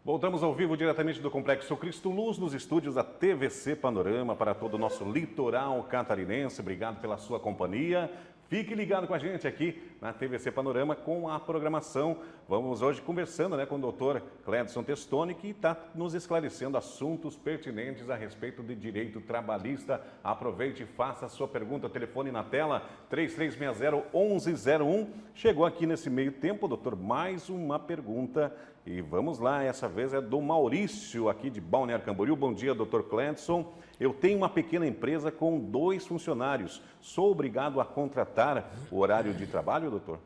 Voltamos ao vivo diretamente do Complexo Cristo Luz, nos estúdios da TVC Panorama, para todo o nosso litoral catarinense. Obrigado pela sua companhia. Fique ligado com a gente aqui na TVC Panorama com a programação. Vamos hoje conversando com o doutor Cledson Testoni, que está nos esclarecendo assuntos pertinentes a respeito de direito trabalhista. Aproveite e faça a sua pergunta. Telefone na tela, 3360-1101. Chegou aqui nesse meio tempo, doutor, mais uma pergunta. E vamos lá, essa vez é do Maurício, aqui de Balneário Camboriú. Bom dia, doutor Cledson. Eu tenho uma pequena empresa com 2 funcionários. Sou obrigado a contratar o horário de trabalho, doutor?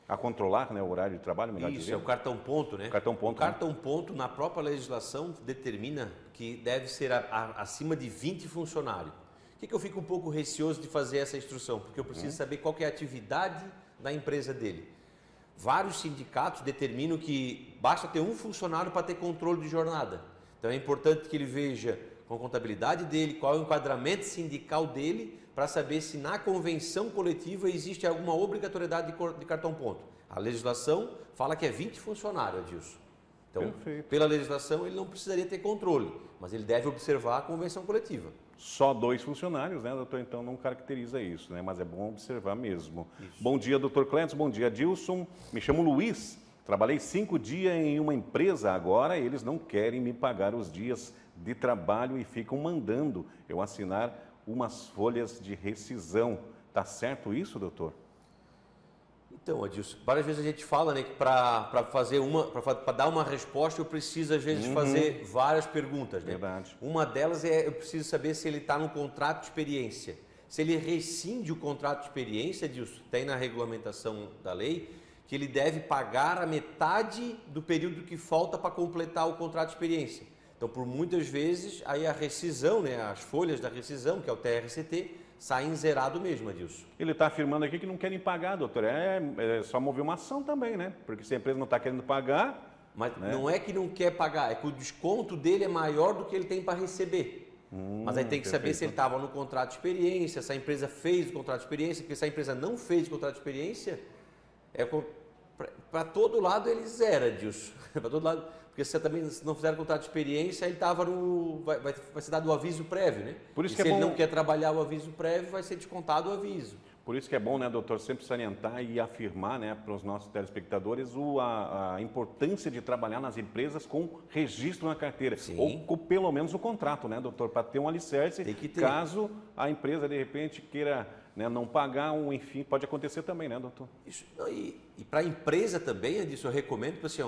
A controlar, o horário de trabalho, melhor dizer? Isso, é o cartão ponto, né? Cartão ponto. O cartão ponto, na própria legislação, determina que deve ser acima de 20 funcionários. Por que eu fico um pouco receoso de fazer essa instrução? Porque eu preciso saber qual que é a atividade da empresa dele. Vários sindicatos determinam que basta ter um funcionário para ter controle de jornada. Então é importante que ele veja com a contabilidade dele, qual é o enquadramento sindical dele, para saber se na convenção coletiva existe alguma obrigatoriedade de cartão ponto. A legislação fala que é 20 funcionários, Adilson. Então, Perfeito. Pela legislação, ele não precisaria ter controle, mas ele deve observar a convenção coletiva. Só 2 funcionários, doutor? Então não caracteriza isso, Mas é bom observar mesmo. Isso. Bom dia, doutor Cledson. Bom dia, Adilson. Me chamo Luiz. Trabalhei 5 dias em uma empresa. Agora eles não querem me pagar os dias de trabalho e ficam mandando eu assinar umas folhas de rescisão. Tá certo isso, doutor? Então, Adilson, várias vezes a gente fala que para dar uma resposta eu preciso às vezes fazer várias perguntas, Verdade. Uma delas é eu preciso saber se ele está no contrato de experiência. Se ele rescinde o contrato de experiência, Adilson, tem na regulamentação da lei que ele deve pagar a metade do período que falta para completar o contrato de experiência. Então, por muitas vezes, aí a rescisão, as folhas da rescisão, que é o TRCT, saem zerado mesmo, Adilson. Ele está afirmando aqui que não querem pagar, doutor. É só mover uma ação também, Porque se a empresa não está querendo pagar... Mas não é que não quer pagar, é que o desconto dele é maior do que ele tem para receber. Mas aí tem que saber se ele estava no contrato de experiência, se a empresa fez o contrato de experiência, porque se a empresa não fez o contrato de experiência, para todo lado ele zera, Adilson. Para todo lado, porque se não fizer o contrato de experiência, ele estava vai ser dado o aviso prévio, Por isso e que se é ele bom... não quer trabalhar o aviso prévio, vai ser descontado o aviso. Por isso que é bom, doutor, sempre salientar e afirmar, para os nossos telespectadores a importância de trabalhar nas empresas com registro na carteira. Sim. Ou com pelo menos o contrato, doutor? Para ter um alicerce, Tem que ter. Caso a empresa, de repente, queira não pagar, enfim, pode acontecer também, doutor? Isso, e para a empresa também, Adilson, eu recomendo, assim,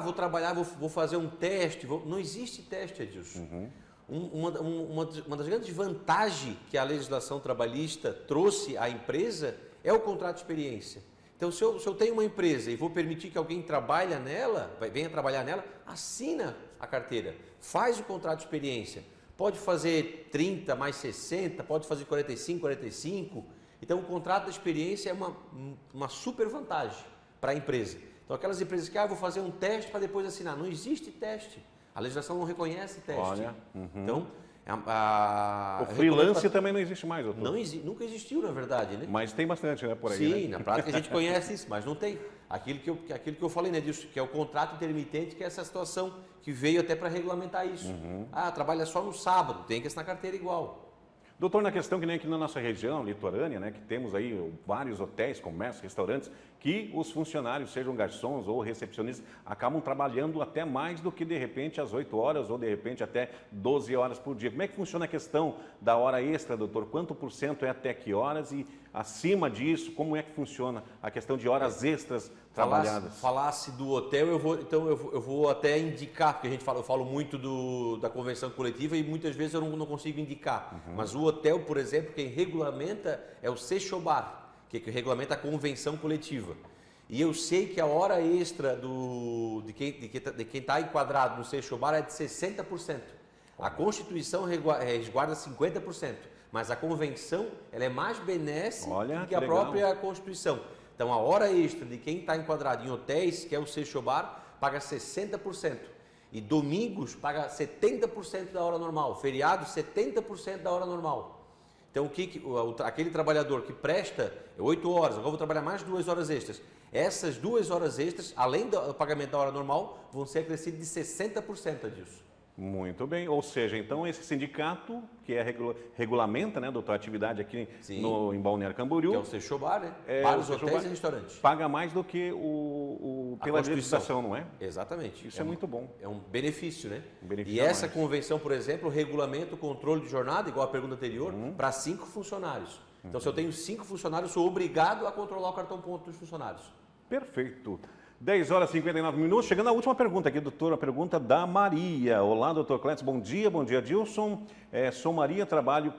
vou trabalhar, vou fazer um teste. Não existe teste, Adilson. Uma das grandes vantagens que a legislação trabalhista trouxe à empresa é o contrato de experiência. Então, se eu tenho uma empresa e vou permitir que alguém venha trabalhar nela, assina a carteira, faz o contrato de experiência. Pode fazer 30 mais 60, pode fazer 45, 45. Então, o contrato de experiência é uma super vantagem para a empresa. Então, aquelas empresas que vou fazer um teste para depois assinar. Não existe teste. A legislação não reconhece teste. Olha, Então, o freelance também não existe mais, doutor? Nunca existiu, na verdade, Mas tem bastante, por aí, Sim, na prática a gente conhece isso, mas não tem. Aquilo que eu falei, disso, que é o contrato intermitente, que é essa situação que veio até para regulamentar isso. Trabalha só no sábado, tem que assinar carteira igual. Doutor, na questão que nem aqui na nossa região litorânea, que temos aí vários hotéis, comércios, restaurantes, que os funcionários, sejam garçons ou recepcionistas, acabam trabalhando até mais do que, de repente, às 8 horas ou, de repente, até 12 horas por dia. Como é que funciona a questão da hora extra, doutor? Quanto por cento é até que horas? E, acima disso, como é que funciona a questão de horas extras trabalhadas? Falasse do hotel, eu vou até indicar, porque eu falo muito da convenção coletiva e muitas vezes eu não consigo indicar. Mas o hotel, por exemplo, quem regulamenta é o Sechobar, que regulamenta a convenção coletiva. E eu sei que a hora extra de quem está enquadrado no Sechobar é de 60%. A Constituição resguarda 50%. Mas a convenção ela é mais benéfica do que a própria Constituição. Então, a hora extra de quem está enquadrado em hotéis, que é o Sechobar, paga 60%. E domingos paga 70% da hora normal. Feriado, 70% da hora normal. Então, aquele trabalhador que presta 8 horas, agora vou trabalhar mais 2 horas extras, essas 2 horas extras, além do pagamento da hora normal, vão ser acrescidas de 60% disso. Muito bem, ou seja, então esse sindicato que regulamenta, né, doutor, a atividade aqui em Balneário Camboriú, que é o Seixobar, né? Bares, hotéis e restaurantes. Paga mais do que pela legislação, não é? Exatamente. Isso é muito bom. É um benefício, né? Benefício e essa convenção, por exemplo, regulamenta o controle de jornada, igual a pergunta anterior, para 5 funcionários. Então, se eu tenho 5 funcionários, sou obrigado a controlar o cartão ponto dos funcionários. Perfeito. 10 horas e 59 minutos. Chegando à última pergunta aqui, doutor, a pergunta da Maria. Olá, doutor Clétis, bom dia, Dilson. Sou Maria, trabalho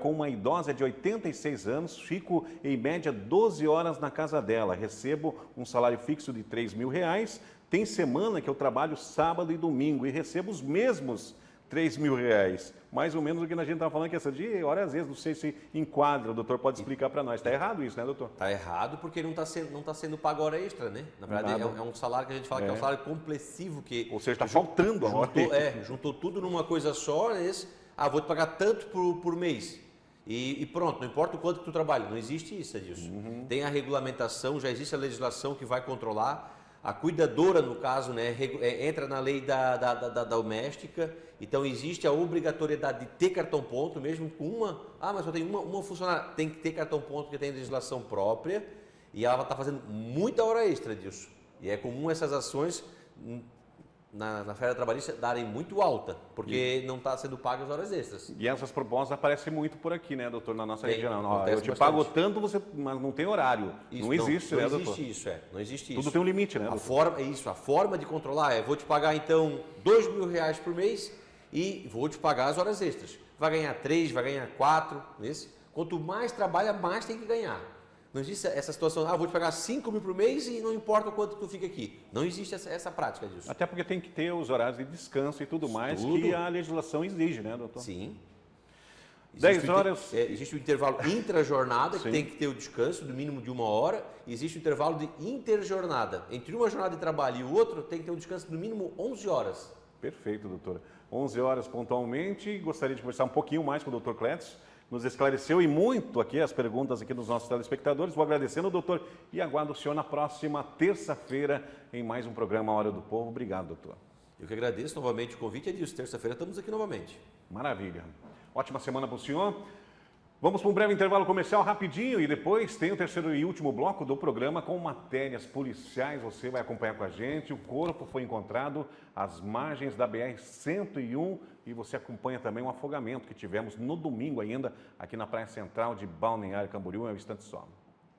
com uma idosa de 86 anos, fico em média 12 horas na casa dela, recebo um salário fixo de R$3.000, tem semana que eu trabalho sábado e domingo e recebo os mesmos R$3.000, mais ou menos o que a gente estava falando, que essa de horas vezes, não sei se enquadra, o doutor pode explicar para nós. Está errado isso, né, doutor? Está errado porque não está sendo pago hora extra, né? Na verdade, é um salário que a gente fala que é um salário complessivo. Ou seja, está faltando a hora extra. Juntou tudo numa coisa só, vou te pagar tanto por mês. E pronto, não importa o quanto que tu trabalha, não existe isso, Adilson. Tem a regulamentação, já existe a legislação que vai controlar. A cuidadora, no caso, né, entra na lei da doméstica, então existe a obrigatoriedade de ter cartão ponto, mesmo com mas só tem uma funcionária, tem que ter cartão ponto porque tem legislação própria, e ela está fazendo muita hora extra disso. E é comum essas ações na Fera Trabalhista darem muito alta, porque não está sendo pagas as horas extras. E essas propostas aparecem muito por aqui, né, doutor, na nossa região. Eu te bastante. Pago tanto, mas não tem horário. Isso, não existe, né, doutor? Não existe isso, não existe isso. Tudo tem um limite, né, doutor? A forma de controlar vou te pagar então R$2.000 por mês e vou te pagar as horas extras. Vai ganhar 3, vai ganhar 4, quanto mais trabalha, mais tem que ganhar. Não existe essa situação, vou te pagar 5.000 por mês e não importa o quanto tu fica aqui. Não existe essa prática disso. Até porque tem que ter os horários de descanso e tudo mais que a legislação exige, né, doutor? Sim. 10 horas... Existe o intervalo intra-jornada, que tem que ter o descanso do mínimo de 1 hora. Existe o intervalo de interjornada. Entre uma jornada de trabalho e o outro, tem que ter um descanso do mínimo 11 horas. Perfeito, doutor. 11 horas pontualmente. Gostaria de conversar um pouquinho mais com o doutor Clétis. Nos esclareceu e muito aqui as perguntas aqui dos nossos telespectadores. Vou agradecendo ao doutor e aguardo o senhor na próxima terça-feira em mais um programa Hora do Povo. Obrigado, doutor. Eu que agradeço novamente o convite, Adilson. Terça-feira estamos aqui novamente. Maravilha. Ótima semana para o senhor. Vamos para um breve intervalo comercial rapidinho e depois tem o terceiro e último bloco do programa com matérias policiais. Você vai acompanhar com a gente. O corpo foi encontrado às margens da BR-101 e você acompanha também um afogamento que tivemos no domingo ainda aqui na Praia Central de Balneário Camboriú. É um instante só.